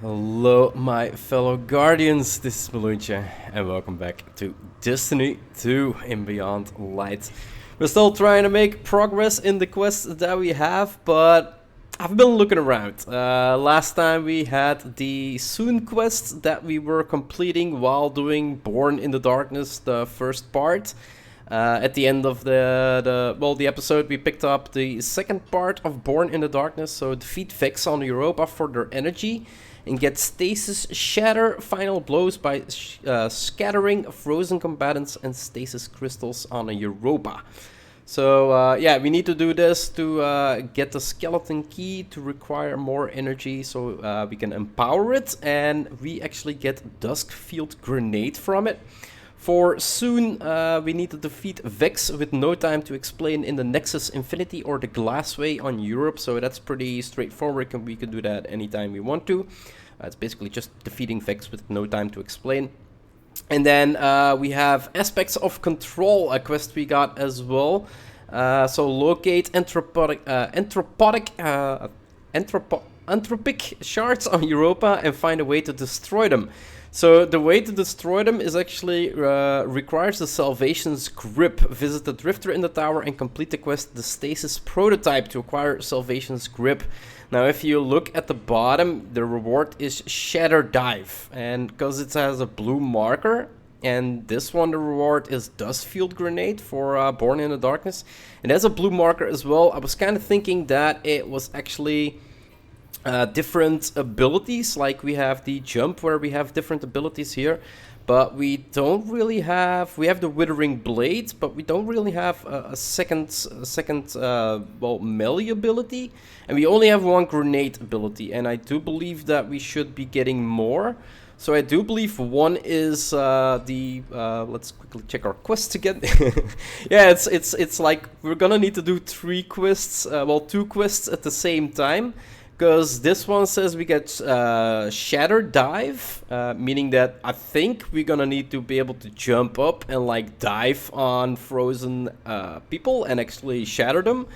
Hello, my fellow guardians. This is Ballooncha, and welcome back to Destiny 2 in Beyond Light. We're still trying to make progress in the quests that we have, but I've been looking around. Last time we had the Soon quests that we were completing while doing Born in the Darkness, the first part. At the end of the episode, we picked up the second part of Born in the Darkness, so defeat Vex on Europa for their energy and get Stasis shatter final blows by scattering frozen combatants and stasis crystals on a Europa. So yeah, we need to do this to get the skeleton key to require more energy so we can empower it, and we actually get Duskfield grenade from it. For Soon, we need to defeat Vex with no time to explain in the Nexus Infinity or the Glassway on Europe, so that's pretty straightforward. We can do that anytime we want to. It's basically just defeating Vex with no time to explain. And then we have Aspects of Control, a quest we got as well. So locate entropic shards on Europa and find a way to destroy them. So the way to destroy them is actually requires the Salvation's Grip. Visit the Drifter in the tower and complete the quest the Stasis prototype to acquire Salvation's Grip. Now if you look at the bottom, the reward is Shatter Dive, and because it has a blue marker, and this one the reward is Duskfield grenade for Born in the Darkness, and has a blue marker as well. I was kind of thinking that it was actually different abilities, like we have the jump where we have different abilities here, but we don't really have, we have the Withering Blade, but we don't really have a second melee ability, and we only have one grenade ability, and I do believe that we should be getting more. So I do believe one is let's quickly check our quests again. Yeah, it's like we're gonna need to do two quests at the same time. Because this one says we get Shatter Dive, meaning that I think we're gonna need to be able to jump up and like dive on frozen people and actually shatter them.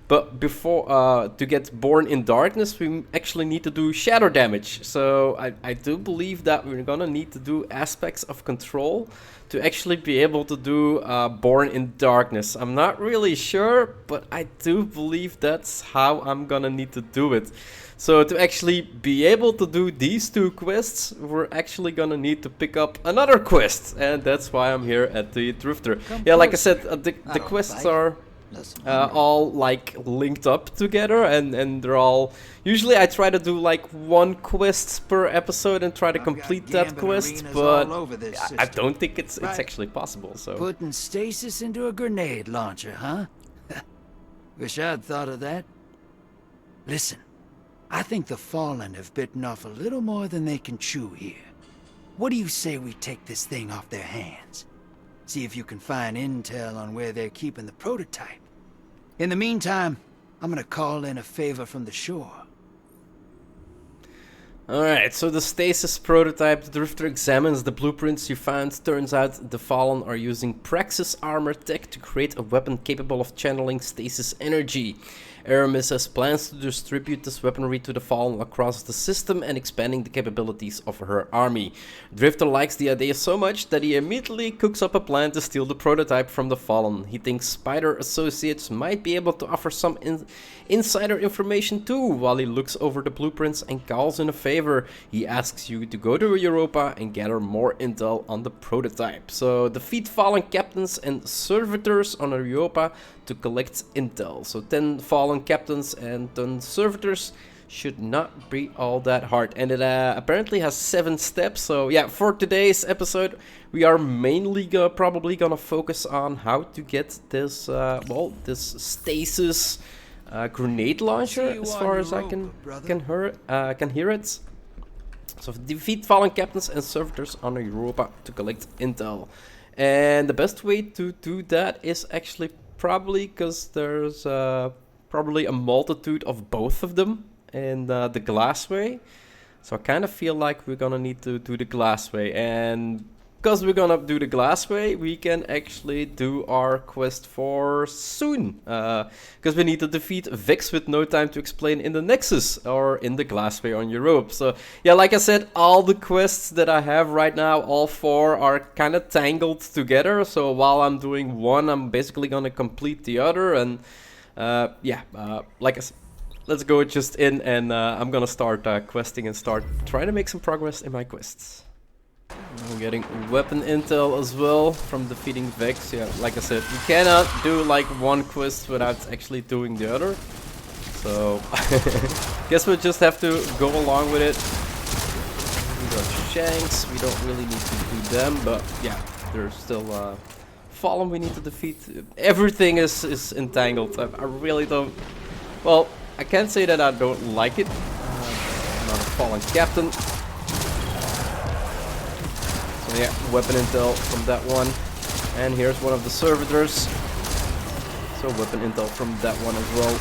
But before to get Born in Darkness, we actually need to do shatter damage. So I do believe that we're gonna need to do Aspects of Control to actually be able to do Born in Darkness. I'm not really sure, but I do believe that's how I'm gonna need to do it. So to actually be able to do these two quests, we're actually gonna need to pick up another quest, and that's why I'm here at the Drifter. Yeah, like I said, the quests are all like linked up together, and they're all, usually I try to do like one quest per episode and try to complete that quest, but I don't think it's actually possible. So putting Stasis into a grenade launcher, huh? Wish I'd thought of that. Listen, I think the Fallen have bitten off a little more than they can chew here. What do you say we take this thing off their hands? See if you can find intel on where they're keeping the prototype. In the meantime, I'm gonna call in a favor from the shore. Alright, so the Stasis prototype, the Drifter examines the blueprints you found. Turns out the Fallen are using Praxis armor tech to create a weapon capable of channeling Stasis energy. Aramis has plans to distribute this weaponry to the Fallen across the system and expanding the capabilities of her army. Drifter likes the idea so much that he immediately cooks up a plan to steal the prototype from the Fallen. He thinks Spider Associates might be able to offer some insider information too. While he looks over the blueprints and calls in a favor, he asks you to go to Europa and gather more intel on the prototype. So defeat Fallen captains and servitors on Europa to collect intel. So 10 Fallen captains and 10 servitors should not be all that hard, and it apparently has 7 steps. So yeah, for today's episode we are mainly probably gonna focus on how to get this this Stasis grenade launcher, as far as I can hear it. So defeat Fallen captains and servitors on Europa to collect intel, and the best way to do that is actually probably, because there's probably a multitude of both of them in the Glassway. So I kind of feel like we're gonna need to do the Glassway, and because we're gonna do the glassway, we can actually do our quest for soon. Because we need to defeat Vex with no time to explain in the Nexus or in the glassway on Europe. So yeah, like I said, all the quests that I have right now, all 4 are kind of tangled together. So while I'm doing one, I'm basically gonna complete the other. And yeah, like I said, let's go just in and I'm gonna start questing and start trying to make some progress in my quests. I'm getting weapon intel as well from defeating Vex. Yeah, like I said, you cannot do like one quest without actually doing the other. So, guess we'll just have to go along with it. We got Shanks, we don't really need to do them, but yeah, there's still Fallen we need to defeat. Everything is entangled. I really don't... Well, I can't say that I don't like it. I'm not a Fallen captain. So yeah, weapon intel from that one. And here's one of the servitors. So weapon intel from that one as well.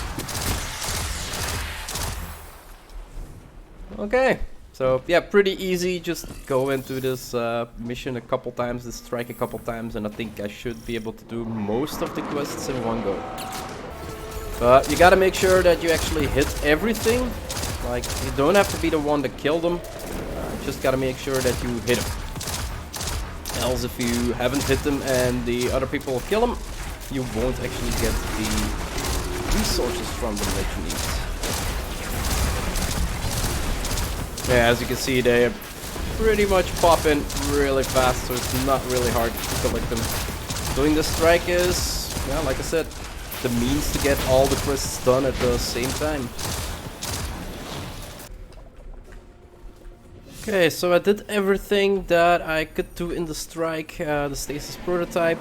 Okay, so yeah, pretty easy. Just go into this mission a couple times, this strike a couple times, and I think I should be able to do most of the quests in one go. But you gotta make sure that you actually hit everything. Like, you don't have to be the one to kill them. Just gotta make sure that you hit them. Else, if you haven't hit them and the other people kill them, you won't actually get the resources from them that you need. Yeah, as you can see, they pretty much pop in really fast, so it's not really hard to collect them. Doing the strike is, yeah, like I said, the means to get all the quests done at the same time. Okay, so I did everything that I could do in the strike, the Stasis prototype,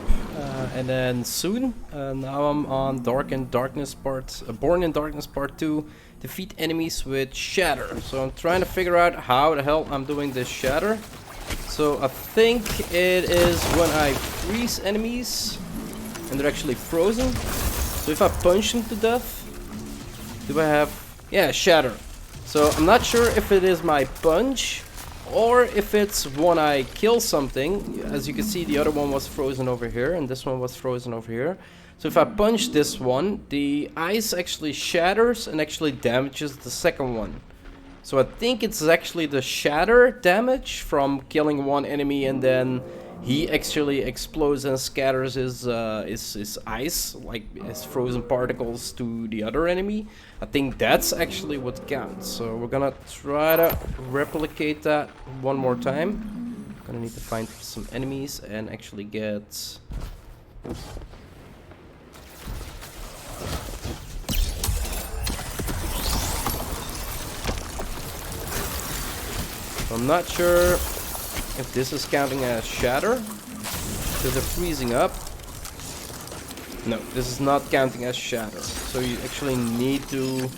and then soon, now I'm on Born in Darkness Part 2, defeat enemies with shatter. So I'm trying to figure out how the hell I'm doing this shatter. So I think it is when I freeze enemies and they're actually frozen. So if I punch them to death, do I have, yeah, shatter. So I'm not sure if it is my punch or if it's when I kill something. As you can see, the other one was frozen over here and this one was frozen over here. So if I punch this one, the ice actually shatters and actually damages the second one. So I think it's actually the shatter damage from killing one enemy and then he actually explodes and scatters his ice, like his frozen particles, to the other enemy. I think that's actually what counts. So we're gonna try to replicate that one more time. Gonna need to find some enemies and actually get... Oops. I'm not sure if this is counting as shatter, because they're freezing up. No, this is not counting as shatter. So you actually need to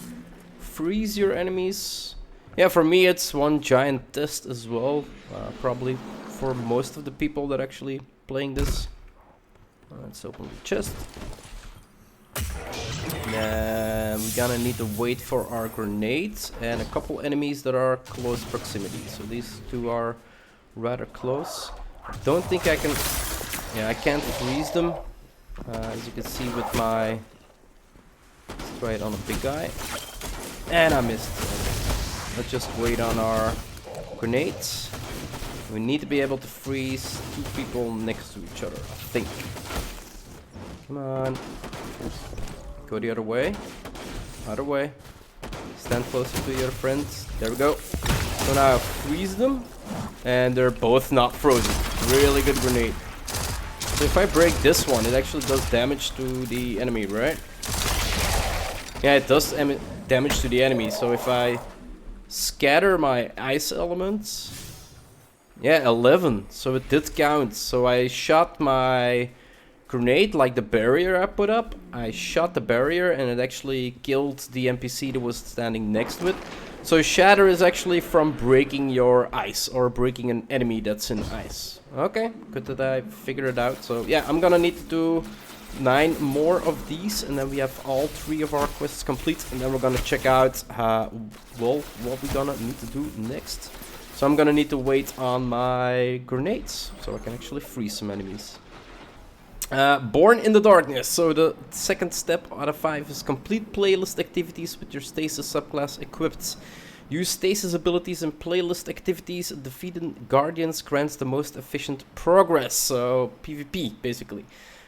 freeze your enemies. Yeah, for me it's one giant test as well. Probably for most of the people that are actually playing this. Let's open the chest. And we're gonna need to wait for our grenades and a couple enemies that are close proximity. So these two are rather close. Don't think I can... Yeah, I can't freeze them. As you can see with my... Let's try it on a big guy. And I missed. Let's just wait on our grenades. We need to be able to freeze two people next to each other, I think. Come on. Go the other way. Other way. Stand closer to your friends. There we go. So now I freeze them. And they're both not frozen. Really good grenade. So if I break this one, it actually does damage to the enemy, right? Yeah, it does damage to the enemy. So if I scatter my ice elements... Yeah, 11. So it did count. So I shot my grenade, like the barrier I put up. I shot the barrier and it actually killed the NPC that was standing next to it. So shatter is actually from breaking your ice or breaking an enemy that's in ice. Okay, good that I figured it out. So yeah, I'm gonna need to do 9 more of these and then we have all 3 of our quests complete. And then we're gonna check out well, what we're gonna need to do next. So I'm gonna need to wait on my grenades, so I can actually freeze some enemies. Born in the Darkness. So the second step out of 5 is complete playlist activities with your Stasis subclass equipped. Use Stasis abilities in playlist activities. Defeating Guardians grants the most efficient progress. So PvP, basically.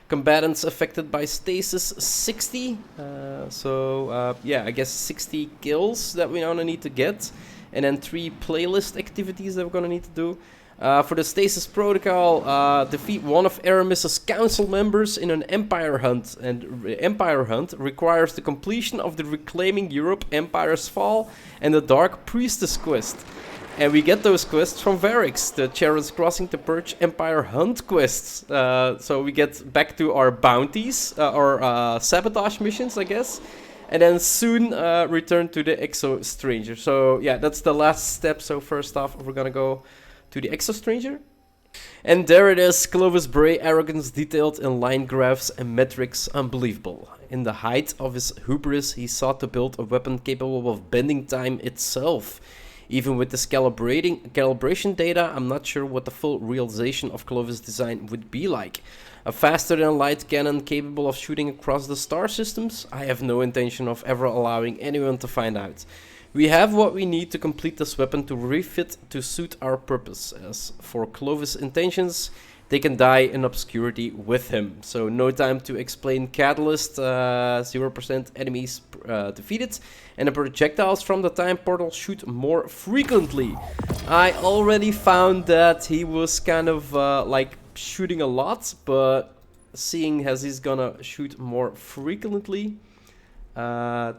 Combatants affected by Stasis 60. Yeah, I guess 60 kills that we're gonna need to get. And then 3 playlist activities that we're gonna need to do. For the Stasis Protocol, defeat one of Aramis's council members in an Empire hunt. And Empire hunt requires the completion of the Reclaiming Europe Empire's Fall and the Dark Priestess quest. And we get those quests from Varix, the Charon's Crossing to Purge Empire Hunt quests. So we get back to our bounties, or sabotage missions, I guess. And then soon return to the Exo Stranger. So yeah, that's the last step. So first off, we're gonna go to the Exo Stranger. And there it is, Clovis Bray, arrogance detailed in line graphs and metrics, unbelievable. In the height of his hubris, he sought to build a weapon capable of bending time itself. Even with this calibration data, I'm not sure what the full realization of Clovis' design would be like. A faster than light cannon capable of shooting across the star systems? I have no intention of ever allowing anyone to find out. We have what we need to complete this weapon to refit to suit our purpose. As for Clovis' intentions, they can die in obscurity with him. So no time to explain Catalyst, 0% enemies defeated, and the projectiles from the time portal shoot more frequently. I already found that he was kind of like shooting a lot, but seeing as he's gonna shoot more frequently,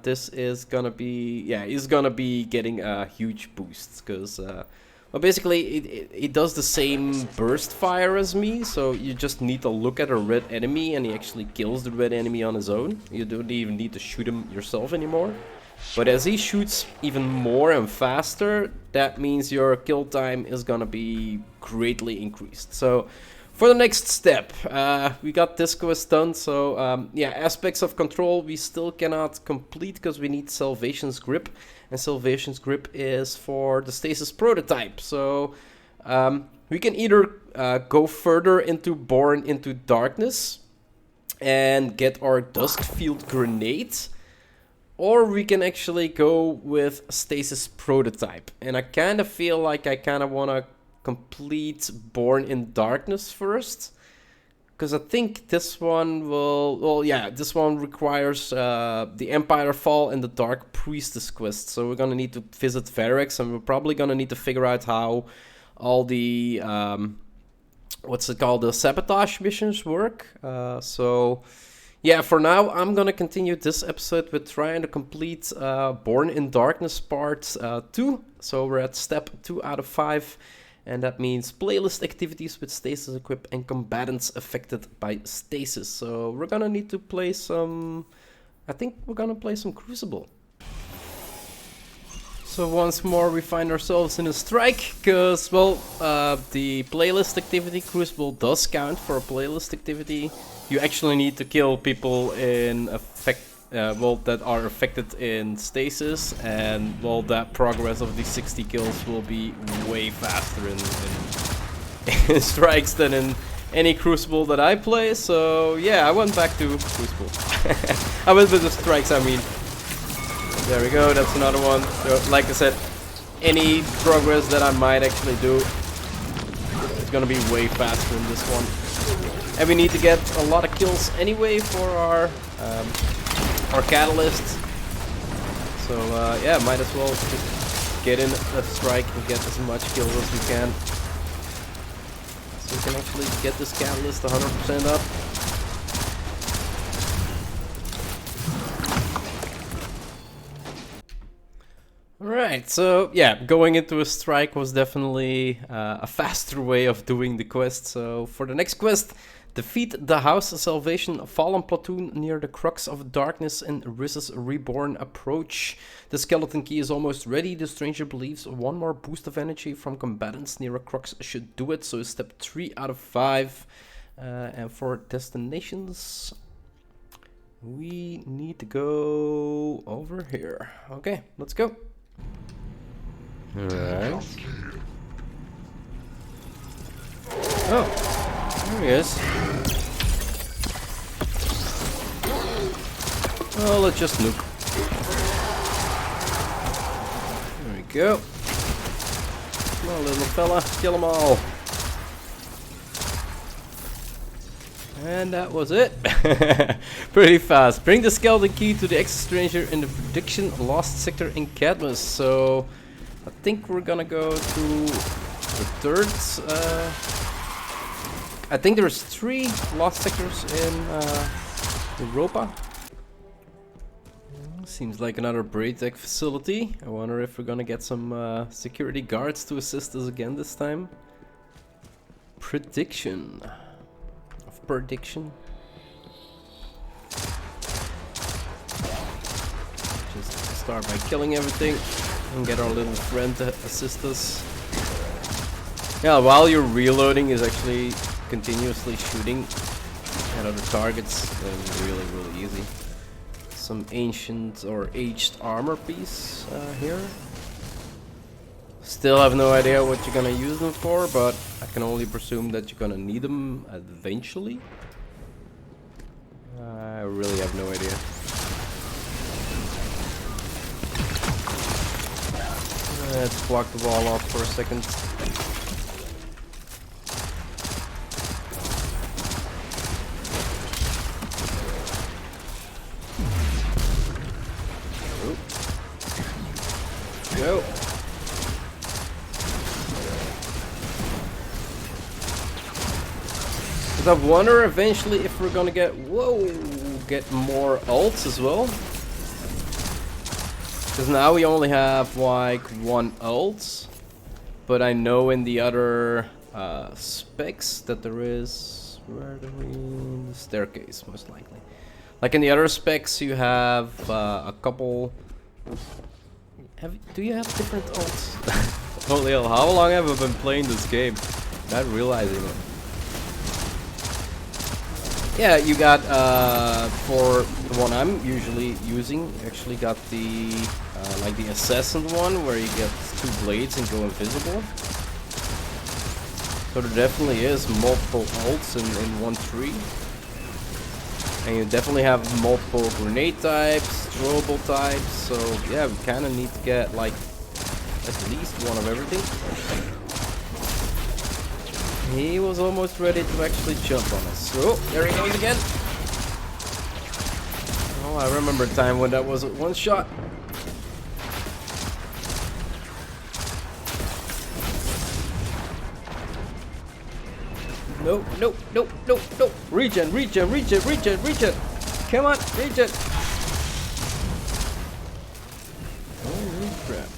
this is gonna be, yeah, he's gonna be getting a huge boost, because well, basically it does the same burst fire as me, so you just need to look at a red enemy and he actually kills the red enemy on his own. You don't even need to shoot him yourself anymore. But as he shoots even more and faster, that means your kill time is gonna be greatly increased. So for the next step, we got this quest done, so yeah, aspects of control we still cannot complete because we need Salvation's Grip, and Salvation's Grip is for the Stasis prototype. So we can either go further into Born into Darkness and get our Duskfield grenade, or we can actually go with Stasis prototype. And I kind of feel like I kind of want to complete Born in Darkness first, because I think this one will, well, yeah, this one requires the Empire Fall and the Dark Priestess quest. So we're gonna need to visit Varix, and we're probably gonna need to figure out how all the what's it called, the sabotage missions work. So yeah, for now I'm gonna continue this episode with trying to complete Born in Darkness part 2. So we're at step 2 out of 5. And that means playlist activities with Stasis equipped and combatants affected by Stasis. So we're gonna need to play some, I think we're gonna play some Crucible. So once more we find ourselves in a strike, because, well, the playlist activity Crucible does count for a playlist activity. You actually need to kill people in well, that are affected in Stasis, and well, that progress of these 60 kills will be way faster in strikes than in any Crucible that I play. So yeah, I went back to Crucible. I went with the strikes, I mean. There we go, that's another one. So, like I said, any progress that I might actually do is gonna be way faster in this one. And we need to get a lot of kills anyway for our catalyst. So yeah, might as well just get in a strike and get as much kills as we can, so we can actually get this catalyst 100% up. Alright, so yeah, going into a strike was definitely a faster way of doing the quest. So for the next quest, defeat the House of Salvation Fallen Platoon near the Crux of Darkness in Rizz's Reborn approach. The skeleton key is almost ready. The stranger believes one more boost of energy from combatants near a crux should do it. So step 3 out of 5. And for destinations, we need to go over here. Okay, let's go. Alright. Oh, there he is. Oh, let's just nuke. There we go. Come on, little fella, kill them all. And that was it. Pretty fast. Bring the skeleton key to the ex-stranger in the prediction lost sector in Cadmus. So I think we're gonna go to the third. I think there's 3 lost sectors in Europa. Seems like another Braytech facility. I wonder if we're gonna get some security guards to assist us again this time. Prediction. Prediction. Just start by killing everything and get our little friend to assist us. Yeah, while you're reloading is actually continuously shooting at other targets. Really easy. Some ancient or aged armor piece here. Still have no idea what you're gonna use them for, but I can only presume that you're gonna need them eventually. I really have no idea. Let's block the wall off for a second. Go. I wonder eventually if we're gonna get more ults as well. Because now we only have like 1 ult, but I know in the other specs that there is the staircase most likely. Like in the other specs, you have a couple. Do you have different ults? Holy hell! How long have I been playing this game? Not realizing it. Yeah, you got, for the one I'm usually using, actually got the, like the assassin one, where you get 2 blades and go invisible. So there definitely is multiple ults in one tree. And you definitely have multiple grenade types, throwable types, so yeah, we kind of need to get, like, at least one of everything. He was almost ready to actually jump on us. Oh, there he goes again. Oh, I remember a time when that was 1 shot. No. Regen. Come on, regen. Holy crap.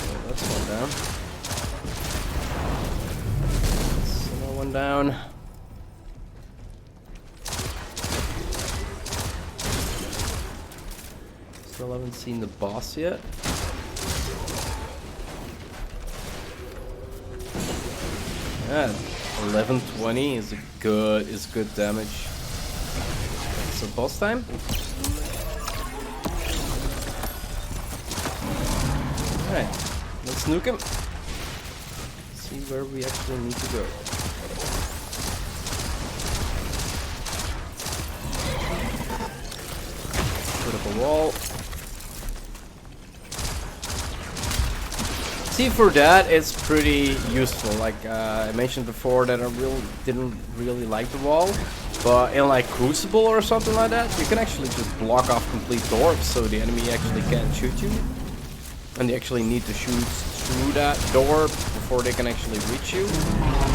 Oh, that's 1 down. One down. Still haven't seen the boss yet. Yeah, 1120 is good damage. So boss time. All right, let's nuke him. See where we actually need to go. Put up a wall. See, for that it's pretty useful. Like I mentioned before that I didn't really like the wall, but in like Crucible or something like that, you can actually just block off complete doors, so the enemy actually can't shoot you, and they actually need to shoot through that door before they can actually reach you.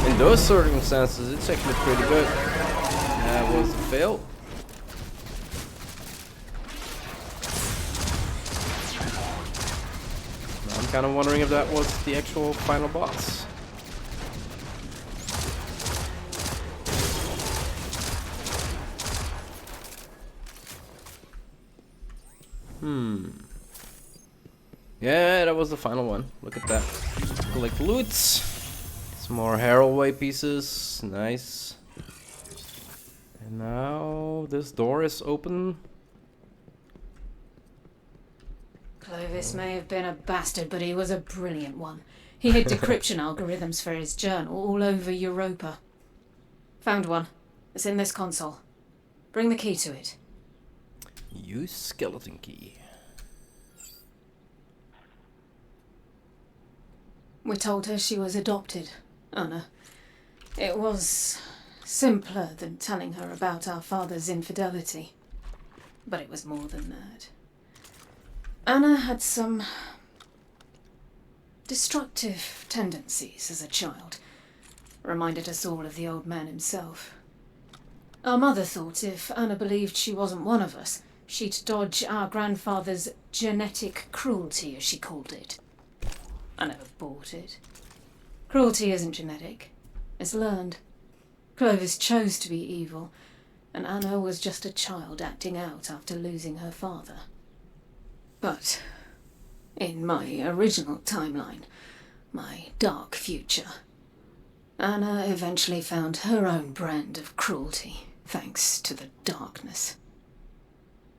In those circumstances, it's actually pretty good. That was a fail. I'm kind of wondering if that was the actual final boss. Yeah, that was the final one. Look at that. Collect loots. Some more Heraldway pieces. Nice. And now this door is open. Clovis may have been a bastard, but he was a brilliant one. He hid decryption algorithms for his journal all over Europa. Found one. It's in this console. Bring the key to it. Use skeleton key. We told her she was adopted, Anna. It was simpler than telling her about our father's infidelity. But it was more than that. Anna had some destructive tendencies as a child. Reminded us all of the old man himself. Our mother thought if Anna believed she wasn't one of us, she'd dodge our grandfather's genetic cruelty, as she called it. I never bought it. Cruelty isn't genetic. It's learned. Clovis chose to be evil, and Anna was just a child acting out after losing her father. But in my original timeline, my dark future, Anna eventually found her own brand of cruelty, thanks to the darkness.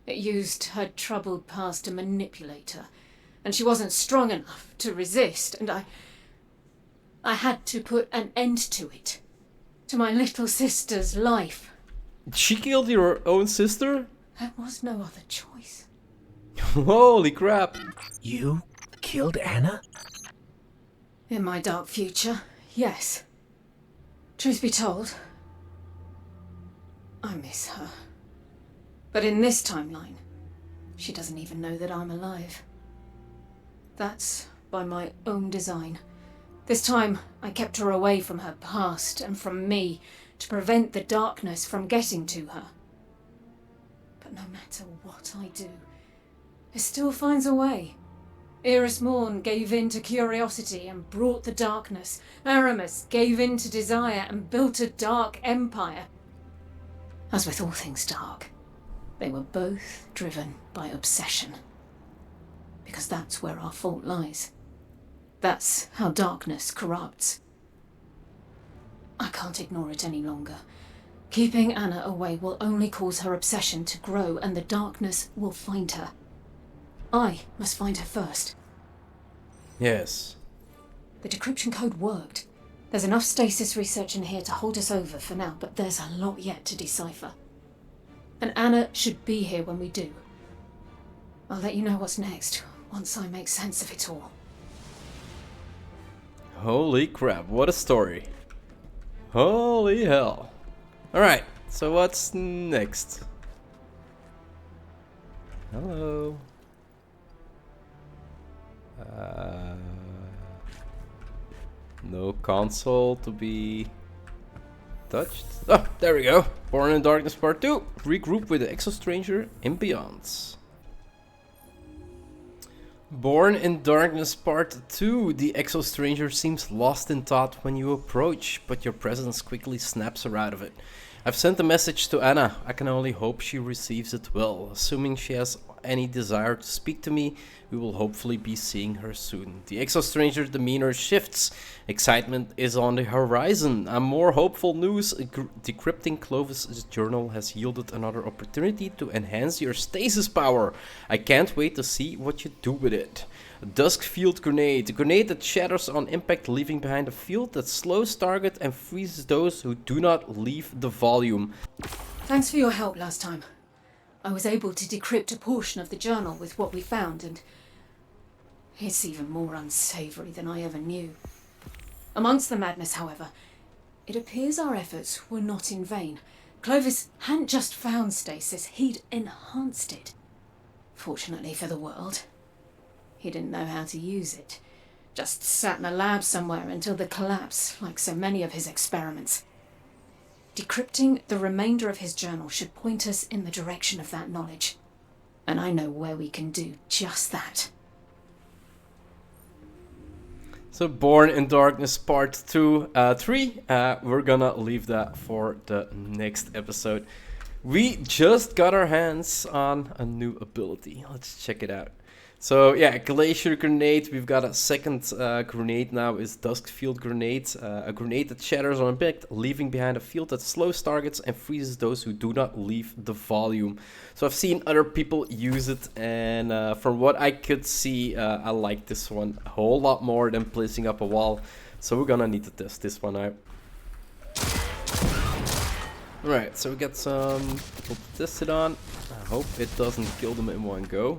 It used her troubled past to manipulate her, and she wasn't strong enough to resist, and I had to put an end to it. To my little sister's life. She killed your own sister? There was no other choice. Holy crap. You killed Anna? In my dark future, yes. Truth be told, I miss her. But in this timeline, she doesn't even know that I'm alive. That's by my own design. This time, I kept her away from her past and from me to prevent the darkness from getting to her. But no matter what I do, it still finds a way. Eris Morn gave in to curiosity and brought the darkness. Aramis gave in to desire and built a dark empire. As with all things dark, they were both driven by obsession. Because that's where our fault lies. That's how darkness corrupts. I can't ignore it any longer. Keeping Anna away will only cause her obsession to grow, and the darkness will find her. I must find her first. Yes. The decryption code worked. There's enough stasis research in here to hold us over for now, but there's a lot yet to decipher. And Anna should be here when we do. I'll let you know what's next, once I make sense of it all. Holy crap, what a story. Holy hell. Alright, so what's next? Hello. No console to be touched. Oh, there we go. Born in Darkness Part 2. Regroup with the Exostranger in Beyond. Born in Darkness Part 2. The Exostranger seems lost in thought when you approach, but your presence quickly snaps her out of it. I've sent a message to Anna. I can only hope she receives it well. Assuming she has any desire to speak to me, we will hopefully be seeing her soon. The Exostranger demeanor shifts. Excitement is on the horizon. And more hopeful news. Decrypting Clovis' journal has yielded another opportunity to enhance your stasis power. I can't wait to see what you do with it. A Duskfield grenade. A grenade that shatters on impact, leaving behind a field that slows target and freezes those who do not leave the volume. Thanks for your help last time. I was able to decrypt a portion of the journal with what we found, and it's even more unsavory than I ever knew. Amongst the madness, however, it appears our efforts were not in vain. Clovis hadn't just found stasis, he'd enhanced it. Fortunately for the world, he didn't know how to use it. Just sat in a lab somewhere until the collapse, like so many of his experiments. Decrypting the remainder of his journal should point us in the direction of that knowledge. And I know where we can do just that. So Born in Darkness Part 3, we're gonna leave that for the next episode. We just got our hands on a new ability. Let's check it out. So yeah, Glacier Grenade, we've got a second grenade now, is Duskfield Grenade. A grenade that shatters on impact, leaving behind a field that slows targets and freezes those who do not leave the volume. So I've seen other people use it, and from what I could see, I like this one a whole lot more than placing up a wall. So we're gonna need to test this one out. Alright, so we got some people to test it on. I hope it doesn't kill them in one go.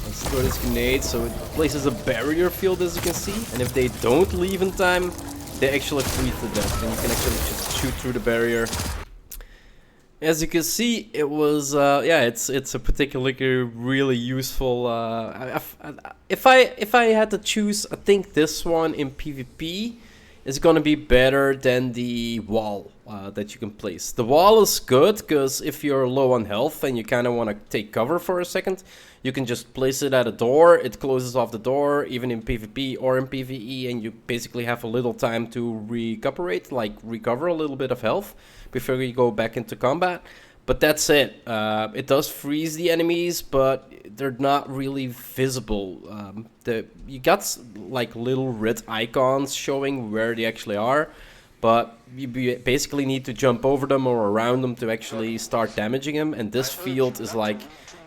Let's throw this grenade, so it places a barrier field, as you can see. And if they don't leave in time, they actually freeze to death. And you can actually just shoot through the barrier. As you can see, it was, yeah, it's a particularly really useful, if I had to choose, I think this one in PvP is gonna be better than the wall that you can place. The wall is good, because if you're low on health and you kind of want to take cover for a second, you can just place it at a door, it closes off the door, even in PvP or in PvE, and you basically have a little time to recuperate, like recover a little bit of health before you go back into combat. But that's it. It does freeze the enemies, but they're not really visible. You got like little red icons showing where they actually are, but you basically need to jump over them or around them to actually start damaging them. And this field is like,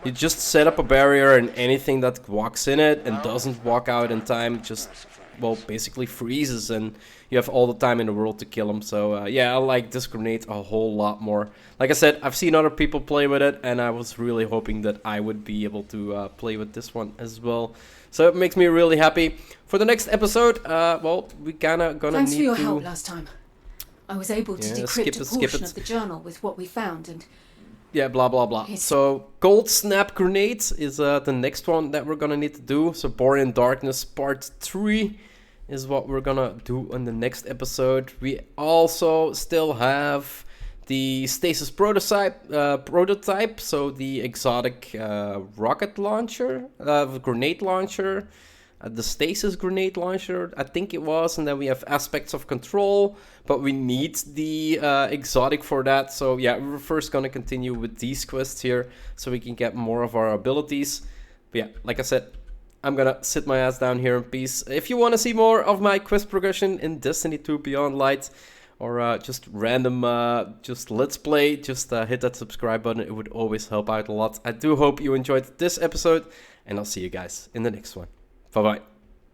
you just set up a barrier, and anything that walks in it and doesn't walk out in time just, well, basically freezes, and you have all the time in the world to kill them. So yeah, I like this grenade a whole lot more. Like I said, I've seen other people play with it, and I was really hoping that I would be able to play with this one as well. So it makes me really happy. For the next episode, well, we kinda gonna Thanks need for your to... help last time. I was able to decrypt a portion of the journal with what we found, and... Yeah, blah, blah, blah. So, Cold Snap Grenade is the next one that we're gonna need to do. So, Born in Darkness Part 3 is what we're gonna do in the next episode. We also still have the Stasis prototype, so the exotic rocket launcher, grenade launcher, the Stasis grenade launcher, I think it was, and then we have Aspects of Control, but we need the exotic for that. So yeah, we're first gonna continue with these quests here, so we can get more of our abilities. But yeah, like I said, I'm gonna sit my ass down here in peace. If you want to see more of my quest progression in Destiny 2 Beyond Light, or just random, just let's play, just hit that subscribe button. It would always help out a lot. I do hope you enjoyed this episode, and I'll see you guys in the next one. Bye-bye.